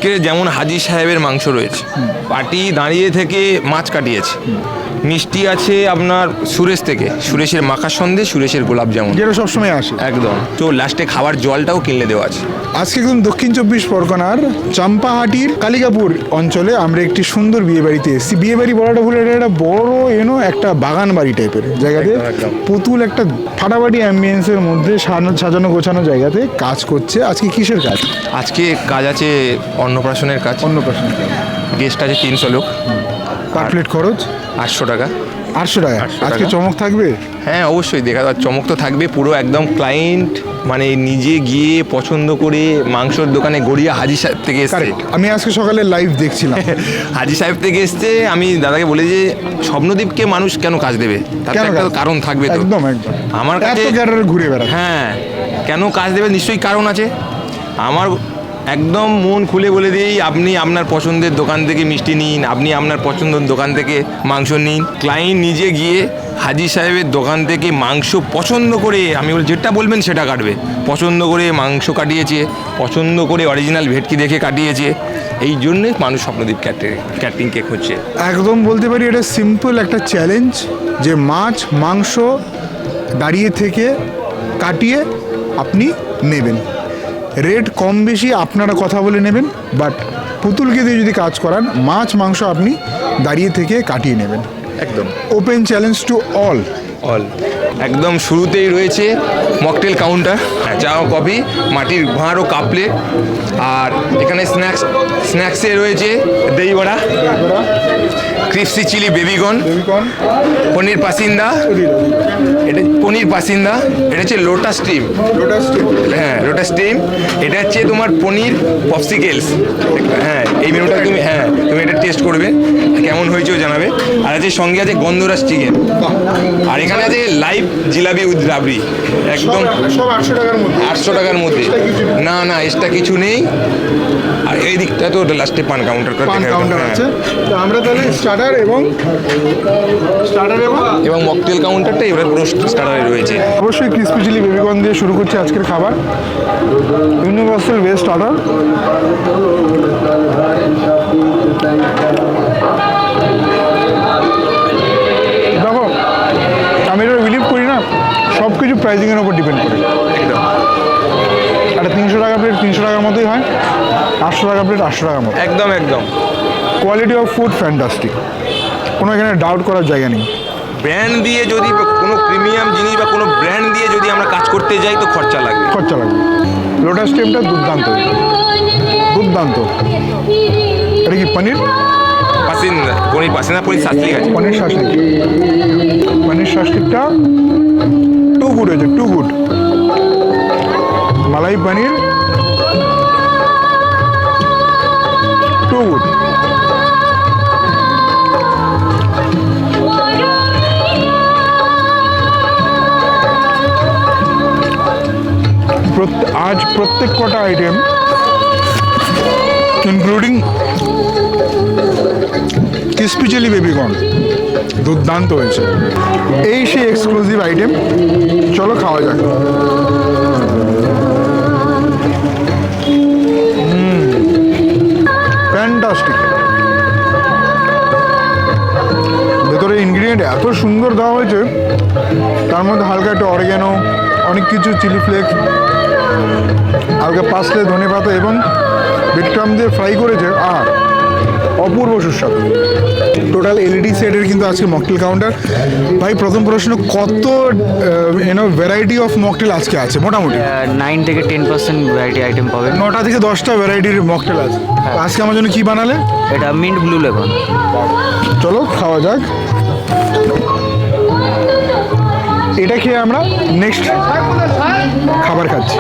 আজকে যেমন হাজি সাহেবের মাংস রয়েছে, পার্টি দাঁড়িয়ে থেকে মাছ কাটিয়েছে, মিষ্টি আছে আপনার সুরেশ থেকে, সুরেশের মাখা সন্দেশ, সুরেশের গোলাপ জামুন, যেটা সবসময় আসে একদম। তো লাস্টে খাবার জলটাও কিনলে দেওয়া আছে। আজকে একদম দক্ষিণ চব্বিশ পরগনার চম্পাহাটির কালিকাপুর অঞ্চলে আমরা একটি সুন্দর বিয়ে বাড়িতে এসেছি। বিয়ে বাড়ি বলাটা ভুলে, এটা একটা বড় একটা বাগান বাড়ি টাইপের জায়গাতে একদম। পুতুল একটা ফাটাফাটি অ্যাম্বিয়েন্সের মধ্যে সাজানো গোছানো জায়গাতে কাজ করছে। আজকে কিসের কাজ? আজকে কাজ আছে অন্নপ্রাশনের কাজ। অন্নপ্রাশন। গেস্ট আছে 300 লোক। পার প্লেট খরচ 800 টাকা। 800 টাকা। 800 আজকে টাকা। চমক থাকবে? হ্যাঁ অবশ্যই, দেখা যাচ্ছে চমক তো থাকবে। পুরো একদম ক্লায়েন্ট মানে নিজে গিয়ে পছন্দ করে মাংসর দোকানে গড়িয়া হাজি সাহেব থেকে এসছে। কারেক্ট, আমি আজকে সকালে লাইভ দেখছিলাম। হাজি সাহেব থেকে এসছে। আমি দাদাকে বলে যে স্বপ্নদীপকে মানুষ কেন কাজ দেবে, তার তো কেন একটা কাজ? কারণ থাকবে তো। একদম একদম। আমার কাছে এত ক্যাডার ঘুরে বেড়ায়। হ্যাঁ, কেন কাজ দেবে নিশ্চয়ই কারণ আছে। আমার একদম মন খুলে বলে দিই, আপনি আপনার পছন্দের দোকান থেকে মিষ্টি নিন, আপনি আপনার পছন্দের দোকান থেকে মাংস নিন। ক্লায়েন্ট নিজে গিয়ে হাজি সাহেবের দোকান থেকে মাংস পছন্দ করে, আমি বলি যেটা বলবেন সেটা কাটবে, পছন্দ করে মাংস কাটিয়েছে, পছন্দ করে অরিজিনাল ভেটকি দেখে কাটিয়েছে। এই জন্যে মানুষ স্বপ্নদীপ ক্যাটারিংকে খুঁজছে। একদম বলতে পারি এটা সিম্পল একটা চ্যালেঞ্জ, যে মাছ মাংস দাঁড়িয়ে থেকে কাটিয়ে আপনি নেবেন। রেট কম বেশি আপনারা কথা বলে নেবেন, বাট পুতুলকে দিয়ে যদি কাজ করান মাছ মাংস আপনি দাঁড়িয়ে থেকে কাটিয়ে নেবেন। একদম ওপেন চ্যালেঞ্জ টু অল। একদম শুরুতেই রয়েছে মকটেল কাউন্টার, চা ও কফি, মাটির ভাঁড় ও কাপ প্লেট। আর এখানে স্ন্যাক্সে রয়েছে দই বড়া, ক্রিপসি চিলি বেবিকর্ন, পনির পাসিন্দা, এটা পনির পাসিন্দা, এটা হচ্ছে লোটাস স্টিম। হ্যাঁ লোটাস স্টিম। এটা হচ্ছে তোমার পনির পপসিকেলস। হ্যাঁ এই মেনুটা তুমি এটা টেস্ট করবে, কেমন হয়েছেও জানাবে। আর আছে সঙ্গে আছে গন্ধরাজ চিকেন। আর এখানে আছে লাইভ জিলাপি উইথ রাবড়ি। একদম সব 800 টাকার মধ্যে। 800 টাকার মধ্যে। না না, এক্সট্রা কিছু নেই। আর এই দিকটা তো লাস্টে পান কাউন্টার আছে। তো আমরা তাহলে স্টার্টার এবং মকটেল কাউন্টারটা এবার পুরো স্টার্টারে রয়েছে। অবশ্যই ক্রিসপি চিলি বেবিকর্ন দিয়ে শুরু করছি আজকের খাবার। Universal veg starter. দেখো, আমি এটা বিলিভ করি না, সব কিছু প্রাইজিংয়ের উপর ডিপেন্ড করে। একদম একটা 300 টাকা প্লেট 300 টাকার মতোই হয়, 800 টাকা প্লেট 800 টাকার মতো। একদম একদম। কোয়ালিটি অফ ফুড ফ্যান্টাস্টিক, কোনো এখানে ডাউট করার জায়গা নেই। ব্র্যান্ড দিয়ে যদি কোনো প্রিমিয়াম জিনিস বা কোনো ব্র্যান্ড দিয়ে যদি আমরা কাজ করতে যাই তো খরচা লাগবে। লোটাস স্টিমটা দুর্দান্ত, দুর্দান্ত। এটা কি পনির? পনির পাসিন্দা, পনির শাসলিক আছে। পনির শাসলিকটা টু গুড হয়েছে, too good. Malai paneer too good. আজ প্রত্যেক কটা item including crispy chilli baby corn দুর্দান্ত হয়েছে। এই সেই এক্সক্লুসিভ আইটেম, চলো খাওয়া যাক। ফ্যান্টাস্টিক। ভেতরে ইনগ্রিডিয়েন্ট এত সুন্দর দেওয়া হয়েছে, তার মধ্যে হালকা একটা অরিগ্যানো, অনেক কিছু চিলি ফ্লেক্স, হালকা পাসলে ধনে পাতা এবং বিটক্রাম দিয়ে ফ্রাই করেছে। আর অপূর্ব সুস্বাদু। টোটাল এলইডি সেটের কিন্তু আজকে মকটেল কাউন্টার। ভাই প্রথম প্রশ্ন, কত ভ্যারাইটি অফ মকটেল আজকে আছে মোটামুটি? 9 থেকে 10% ভ্যারাইটি আইটেম পাবেন। 9টা থেকে 10টা ভ্যারাইটির মকটেল আছে। আজকে আমার জন্য কি বানালে? এটা মিন্ট ব্লু লেমন। চলো খাওয়া যাক। এটা খেয়ে আমরা নেক্সট খাবার খাচ্ছি।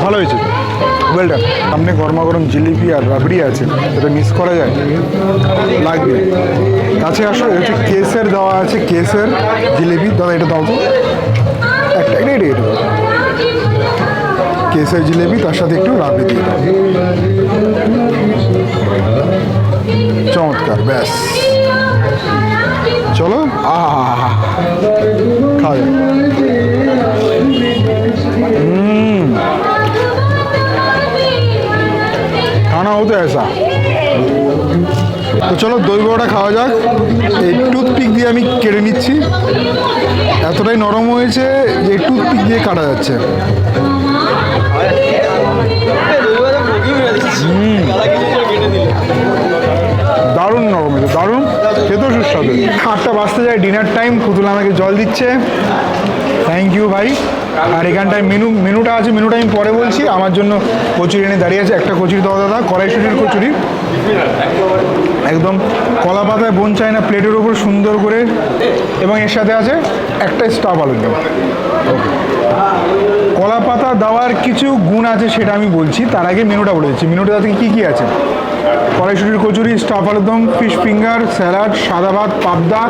ভালো হয়েছে, ওয়েল ডান। সামনে গরমা গরম জিলিপি আর রাবড়ি আছে, এটা মিস করা যায়? লাগবে। কাছে আসো, হচ্ছে কেসের দেওয়া আছে, কেসের জিলিপি। দাদা এটা দাও তো একটা, এটা দাও। কেসের জিলিপি, তার সাথে একটু রাবড়ি দিয়ে দাও। চমৎকার, ব্যাস। চলো খাওয়া যাক। हो तो ऐसा। তো চলো দই বড়াটা খাওয়া যাক। এই টুথপিক দিয়ে আমি কেটে নিচ্ছি, এতটাই নরম হয়েছে যে টুথপিক দিয়ে কাটা যাচ্ছে। দারুণ নরম হয়েছে, দারুণ, খেতেও সুস্বাদু। 8টা বাজতে যায়, ডিনার টাইম। পুতুল আমাকে জল দিচ্ছে, থ্যাংক ইউ ভাই। আর এখানটায় মেনুটা আছে, মেনুটা আমি পরে বলছি। আমার জন্য কচুরি এনে দাঁড়িয়ে আছে, একটা কচুরি দাও দাদা, কড়াইশুটির কচুরি, একদম কলা পাতায় বোন চায় না, প্লেটের ওপর সুন্দর করে, এবং এর সাথে আছে একটা স্টাফ আলুর দম। কলা পাতা দেওয়ার কিছু গুণ আছে সেটা আমি বলছি, তার আগে মেনুটা বলে দিচ্ছি। মেনুটা থেকে কী কী আছে: কড়াইশুটির কচুরি, স্টাফ আলুর দম, ফিশ ফিঙ্গার, স্যালাড, সাদা ভাত, পাবদা,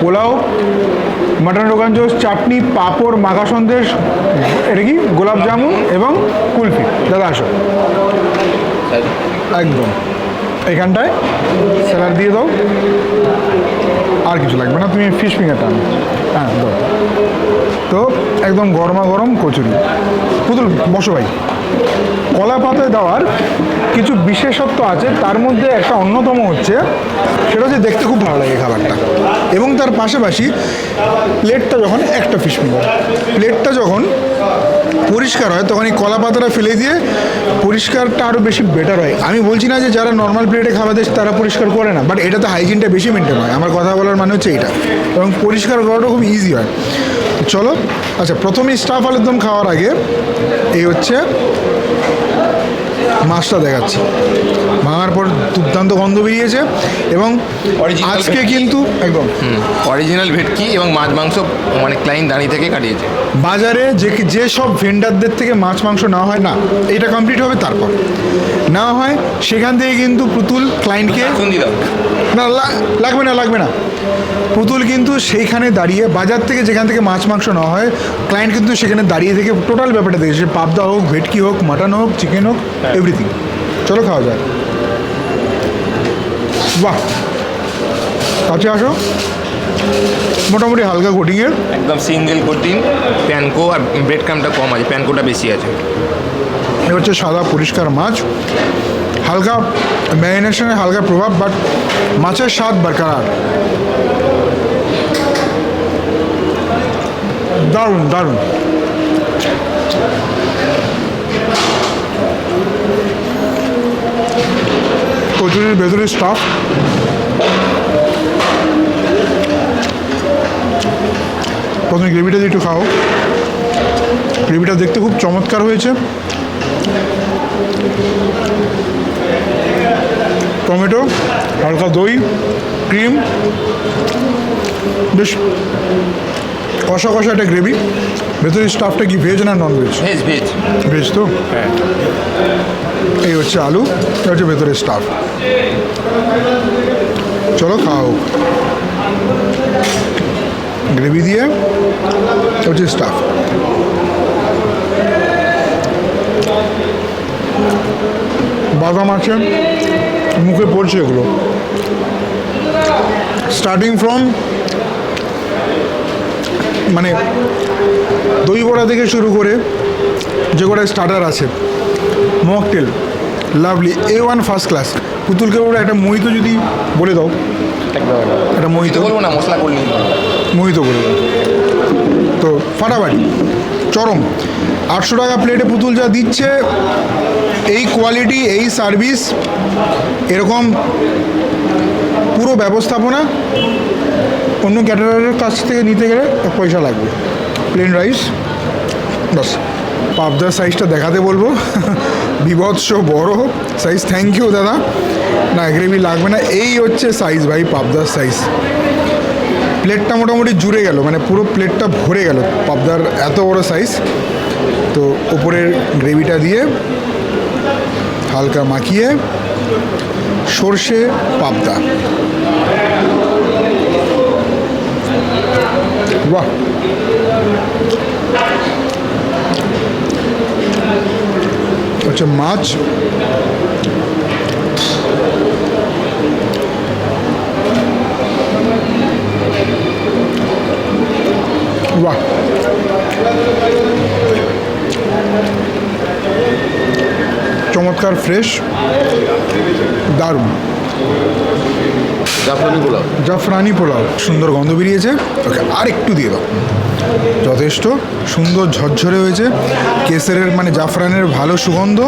পোলাও, মাটন রোগান জোশ, চাটনি, পাঁপড়, মাখা সন্দেশ, এটা কি গোলাপ জামুন এবং কুলফি। দাদা আসো, একদম এখানটায় স্যালাড দিয়ে দাও, আর কিছু লাগবে না, তুমি ফিশ ফিঙ্গারটা আনো। হ্যাঁ দাও। তো একদম গরমা গরম কচুরি। পুতুল বসো ভাই। কলা পাতায় দেওয়ার কিছু বিশেষত্ব আছে, তার মধ্যে একটা অন্যতম হচ্ছে সেটা হচ্ছে দেখতে খুব ভালো লাগে খাবারটা, এবং তার পাশাপাশি প্লেটটা যখন একটা ফিশ ফিঙ্গার, প্লেটটা যখন পরিষ্কার হয় তখন এই কলা পাতাটা ফেলে দিয়ে পরিষ্কারটা আরও বেশি বেটার হয়। আমি বলছি না যে যারা নর্মাল প্লেটে খাবার দেয় তারা পরিষ্কার করে না, বাট এটাতে হাইজিনটা বেশি মেনটেন হয়। আমার কথা বলার মানে হচ্ছে এইটা, এবং পরিষ্কার করাটা খুব ইজি হয়। চলো, আচ্ছা প্রথমে স্টাফ আলুর দম খাওয়ার আগে এই হচ্ছে মাছটা দেখাচ্ছি। ভাঙার পর দুর্দান্ত গন্ধ বেরিয়েছে, এবং আজকে কিন্তু একদম অরিজিনাল ভেটকি এবং মাছ মাংস মানে ক্লায়েন্ট দাঁড়িয়ে থেকে কাটিয়েছে। বাজারে যে সব ভেন্ডারদের থেকে মাছ মাংস নেওয়া হয় না, এটা কমপ্লিট হবে তারপর নেওয়া হয়, সেখান থেকে কিন্তু পুতুল ক্লায়েন্টকে না লাগবে না লাগবে না, পুতুল কিন্তু সেইখানে দাঁড়িয়ে বাজার থেকে যেখান থেকে মাছ মাংস নেওয়া হয়, ক্লায়েন্ট কিন্তু সেখানে দাঁড়িয়ে থেকে টোটাল ব্যাপারটা দেখে, সে পাবদা হোক, ভেটকি হোক, মাটন হোক, চিকেন হোক, এভরিথিং। চলো খাওয়া যায়। বাহ, কাছে আসো। মোটামুটি হালকা কোটিংয়ের, একদম সিঙ্গেল কোটিং, প্যানকো আর ব্রেড ক্রামটা কম আছে, প্যানকোটা বেশি আছে। এ হচ্ছে সাদা পরিষ্কার মাছ, হালকা ম্যারিনেশনের হালকা প্রভাব, বাট মাছের স্বাদ বরকরার। দারুণ দারুণ। কচুরির ভেতরের স্টাফ প্রথমে গ্রেভিটা দিয়ে একটু খাও। গ্রেভিটা দেখতে খুব চমৎকার হয়েছে। টমেটো, হালকা দই, ক্রিম, বেশ কষা কষা একটা গ্রেভি। ভেতরের স্টাফটা কি ভেজ না non veg? Veg veg veg তো। হ্যাঁ, এই হচ্ছে আলু, এটা হচ্ছে ভেতরের স্টাফ। চলো খাও। গ্রেভি দিয়ে হচ্ছে স্টাফ। বাদাম আছে, মুখে পড়ছে এগুলো। স্টার্টিং ফ্রম মানে দই বড়া থেকে শুরু করে যে কটা স্টার্টার আছে, mocktail, lovely, A1 first class. পুতুলকে বলে একটা মোহিত যদি বলে দাও, একটা মোহিত বলবো না, মশলা করলি মোহিত বলে দাও, তো ফাটাফাটি চরম। 800 টাকা প্লেটে পুতুল যা দিচ্ছে, এই কোয়ালিটি, এই সার্ভিস, এরকম পুরো ব্যবস্থাপনা অন্য ক্যাটারারের কাছ থেকে নিতে গেলে পয়সা লাগবে। প্লেন রাইস, বাস। পাবদার সাইজটা দেখাতে বলবো, বিভৎস বড় সাইজ। থ্যাংক ইউ দাদা। না গ্রেভি লাগবে না, এই হচ্ছে সাইজ ভাই, পাবদার সাইজ। প্লেটটা মোটামুটি জুড়ে গেল, মানে পুরো প্লেটটা ভরে গেল পাবদার, এত বড় সাইজ। তো উপরের গ্রেভিটা দিয়ে হালকা মাখিয়ে সর্ষে পাবদা, বাহ। হচ্ছে মাছ, বাহ। চমৎকার। চমৎকার ফ্রেশ, দারুণ। জাফরানি পোলাও, সুন্দর গন্ধ বেরিয়েছে। ওকে আর একটু দিয়ে দাও। যথেষ্ট সুন্দর ঝরঝরে হয়েছে, কেসরের মানে জাফরানের ভালো সুগন্ধ,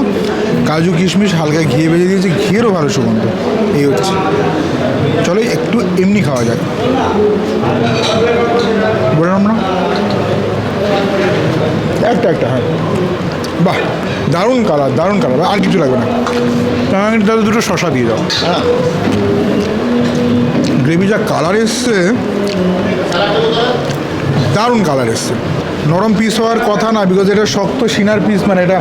কাজু কিশমিশ হালকা ঘি ভেজে দিয়েছে, ঘিয়েরও ভালো সুগন্ধ। এই হচ্ছে, চলো একটু এমনি খাওয়া যাক, বললাম না একটা হ্যাঁ। বাহ, দারুণ কালার, দারুণ কালার, আর কিছু লাগবে না। তাহলে দুটো শশা দিয়ে দাও। গ্রেভি যা কালার এসছে, দারুণ কালার এসছে। নরম পিস হওয়ার কথা না, বিকজ এটা শক্ত সিনার পিস, মানে এটা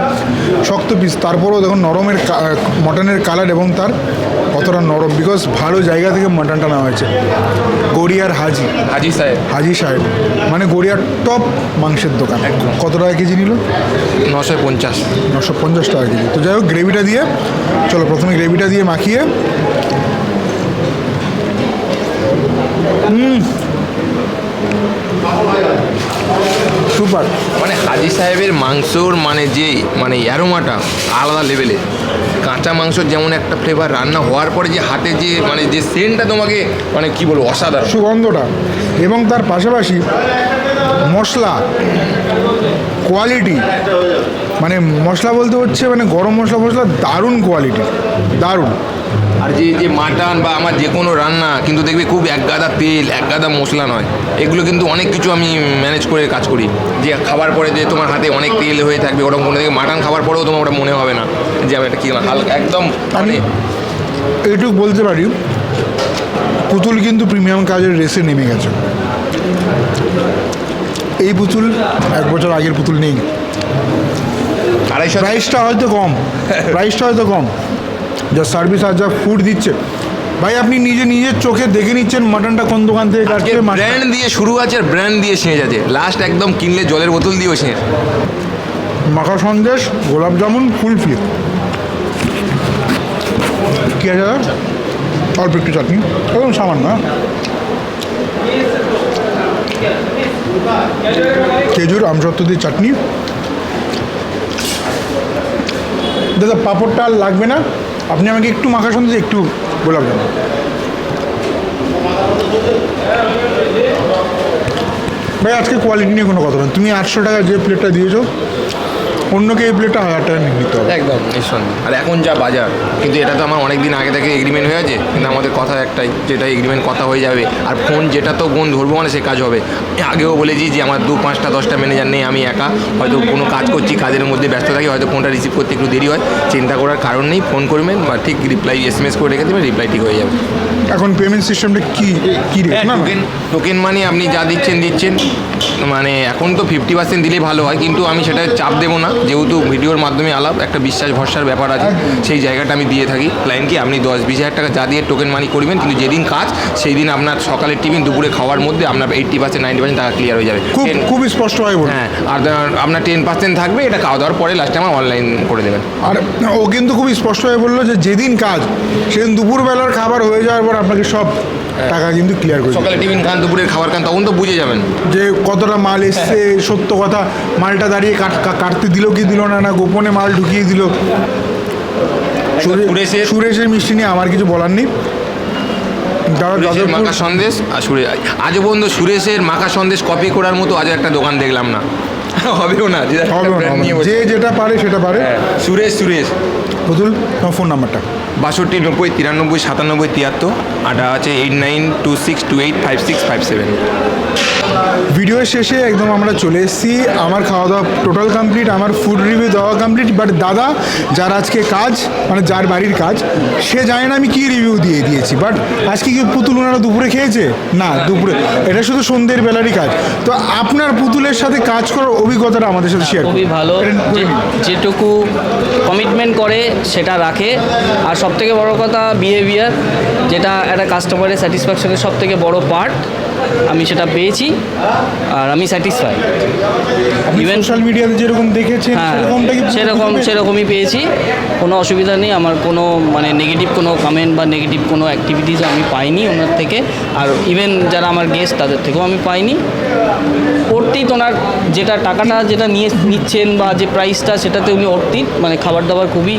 শক্ত পিস, তারপরেও দেখুন নরমের মটনের কালার এবং তার কতটা নরম, বিকজ ভালো জায়গা থেকে মটনটা নেওয়া হয়েছে। গড়িয়ার হাজি সাহেব মানে গড়িয়ার টপ মাংসের দোকান। কত টাকা কেজি নিল? 950 টাকা কেজি। তো যাই হোক, গ্রেভিটা দিয়ে চলো, প্রথমে গ্রেভিটা দিয়ে মাখিয়ে। সুপার। মানে হাজি সাহেবের মাংসর মানে যে মানে অ্যারোমাটা আলাদা লেভেলে। কাঁচা মাংসর যেমন একটা ফ্লেভার, রান্না হওয়ার পরে যে হাতে যে মানে যে সেন্টটা তোমাকে মানে কি বলবো, অসাধারণ সুগন্ধটা, এবং তার পাশাপাশি মশলা কোয়ালিটি, মানে মশলা বলতে হচ্ছে মানে গরম মশলা দারুণ কোয়ালিটি, দারুণ। আর যে মাটন বা আমার যে কোনো রান্না কিন্তু দেখবে খুব এক গাদা তেল, এক গাদা মশলা নয়, এগুলো কিন্তু অনেক কিছু আমি ম্যানেজ করে কাজ করি। যে খাবার পরে যে তোমার হাতে অনেক তেল হয়ে থাকবে, ওরকম কোনো দিকে মাটন খাবার পরেও তোমার ওটা মনে হবে না যে আমি এটা কি হালকা একদম। আমি এইটুকু বলতে পারি, পুতুল কিন্তু প্রিমিয়াম কাজের রেসে নেমে গেছে। এই পুতুল 1 বছর আগের পুতুল নেই। 250 প্রাইসটা হয়তো কম, যা সার্ভিস আর যা ফুড দিচ্ছে, ভাই আপনি নিজের চোখে দেখে নিচ্ছেন মাটনটা কোন দোকান থেকে কাটছে। ব্র্যান্ড দিয়ে শুরু আছে আর ব্র্যান্ড দিয়ে শেষ আছে, লাস্ট একদম কিনলে জলের বোতল দিয়েও শেষ। মাখা সন্দেশ, গোলাপ জামুন, কুলফি, কি আছে দাদা? অল্প একটু চাটনি, একদম সামান্য। খেজুর আমসত্ত্ব দিয়ে চাটনি। দাদা পাঁপড়টা আর লাগবে না, আপনি আমাকে একটু মাখা সন্দেশ, একটু গোলাপ জামুন। ভাই আজকে কোয়ালিটি নিয়ে কোনো কথা না, তুমি 800 টাকা যে প্লেটটা দিয়েছো, অন্যকে এই প্লেটটা 1000 টাকা নিতে হবে। একদম নিঃসন্দেহে। আর এখন যা বাজার, কিন্তু এটা তো আমার অনেক দিন আগে থেকে এগ্রিমেন্ট হয়ে আছে, কিন্তু আমাদের কথা একটাই, যেটা এগ্রিমেন্ট কথা হয়ে যাবে। আর ফোন যেটা তো ফোন ধরবো মানে সে কাজ হবে। আগেও বলেছি যে আমার 2, 5টা, 10টা ম্যানেজার নেই, আমি একা হয়তো কোনো কাজ করছি, কাজের মধ্যে ব্যস্ত থাকি, হয়তো ফোনটা রিসিভ করতে একটু দেরি হয়, চিন্তা করার কারণ নেই, ফোন করবেন বা ঠিক রিপ্লাই SMS করে রেখে দেবেন, রিপ্লাই ঠিক হয়ে যাবে। এখন পেমেন্ট সিস্টেমটা কি রেট? না টোকেন মানে আপনি যা দিচ্ছেন, মানে এখন তো 50% দিলেই ভালো হয়, কিন্তু আমি সেটা চাপ দেবো না, যেহেতু ভিডিওর মাধ্যমে আলাপ, একটা বিশ্বাস ভরসার ব্যাপার আছে, সেই জায়গাটা আমি দিয়ে থাকি ক্লায়েন্টকে। আপনি 10-20 হাজার টাকা যা দিয়ে টোকেন মানি করবেন, কিন্তু যেদিন কাজ সেই দিন আপনার সকালের টিফিন, দুপুরে খাওয়ার মধ্যে আপনার 80% 90% টাকা ক্লিয়ার হয়ে যাবে। খুব স্পষ্টভাবে বলুন। হ্যাঁ, আর আপনার 10% থাকবে, এটা খাওয়া দাওয়ার পরে লাস্টে আমার অনলাইন করে দেবেন। আর ও কিন্তু খুব স্পষ্টভাবে বললো যে যেদিন কাজ সেদিন দুপুরবেলার খাবার হয়ে যাওয়ার পর আপনাকে সব টাকা কিন্তু ক্লিয়ার করে। সকালে টিফিন খান, দুপুরের খাবার খান, তখন তো বুঝে যাবেন যে কতটা মাল এসছে। সত্য কথা, মালটা দাঁড়িয়ে কাটতে দিল কি দিল না, গোপনে মাল ঢুকিয়ে দিল। সুরেশের মিষ্টি নিয়ে আমার কিছু বলার নেই। মাখা সন্দেশ আর আজও পর্যন্ত সুরেশের মাখা সন্দেশ কপি করার মতো আজ একটা দোকান দেখলাম না, হবেও না। যে যেটা পারে সেটা পারে। সুরেশ পুতুল, তোমার ফোন নাম্বারটা? 62 90 93 97 73, আটা আছে 8926285657। ভিডিওর শেষে একদম আমরা চলে এসেছি। আমার খাওয়া দাওয়া টোটাল কমপ্লিট, আমার ফুড রিভিউ দেওয়া কমপ্লিট। বাট দাদা যার আজকে কাজ, মানে যার বাড়ির কাজ, সে জানে না আমি কি রিভিউ দিয়েছি। বাট আজকে কি পুতুল ওনারা দুপুরে খেয়েছে? না, দুপুরে, এটা শুধু সন্ধ্যের বেলারই কাজ। তো আপনার পুতুলের সাথে কাজ করার অভিজ্ঞতাটা আমাদের সাথে শেয়ার খুবই ভালো, যেটুকু কমিটমেন্ট করে সেটা রাখে। আর সবথেকে বড় কথা বিহেভিয়ার, যেটা একটা কাস্টমারের স্যাটিসফ্যাকশনের সবথেকে বড় পার্ট, আমি সেটা পেয়েছি আর আমি স্যাটিসফাই। ইভেন সোশ্যাল মিডিয়াতে যেরকম দেখেছেন সেরকমই পেয়েছি, কোনো অসুবিধা নেই। আমার কোনো মানে নেগেটিভ কোনো কমেন্ট বা নেগেটিভ কোনো অ্যাক্টিভিটিস আমি পাইনি ওনার থেকে। আর ইভেন যারা আমার গেস্ট তাদের থেকেও আমি পাইনি। অর্থিত ওনার যেটা টাকাটা যেটা নিচ্ছেন বা যে প্রাইসটা, সেটাতে উনি অর্থিত, মানে খাবার দাবার খুবই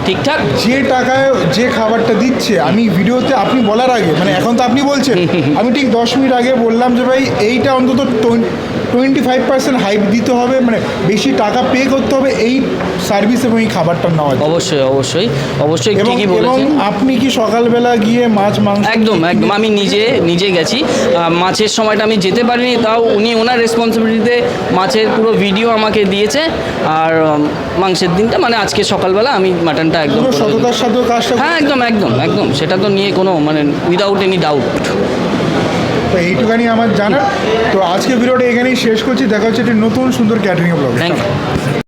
ঠিকঠাক। যে টাকায় যে খাবারটা দিচ্ছে, আমি ভিডিওতে আপনি বলার আগে, মানে এখন তো আপনি বলছেন, আমি ঠিক 10 মিনিট আগে বললাম যে ভাই এইটা অন্তত 25% হাইপ দিতে হবে, মানে বেশি টাকা পে করতে হবে এই সার্ভিস এবং এই খাবারটা নেওয়ার জন্য। অবশ্যই অবশ্যই অবশ্যই এবং ঠিকই এবং বলেছেন। আপনি কি সকালবেলা গিয়ে মাছ মাংস একদম একদম আমি নিজে গেছি। মাছের সময়টা আমি যেতে পারিনি, তাও উনি ওনার রেসপন্সিবিলিটিতে মাছের পুরো ভিডিও আমাকে দিয়েছে। আর মাংসের দিনটা মানে আজকে সকালবেলা আমি মাটনটা একদম পুরো করে সততার সাথে কাজটা হ্যাঁ একদম একদম একদম, সেটা তো নিয়ে কোনো মানে উইদাউট এনি ডাউট। তো এইটুখানি আমার জানা। তো আজকে ভিডিওটা এখানেই শেষ করছি, দেখা হচ্ছে একটি নতুন সুন্দর ক্যাটারিং ব্লগ। Thank you.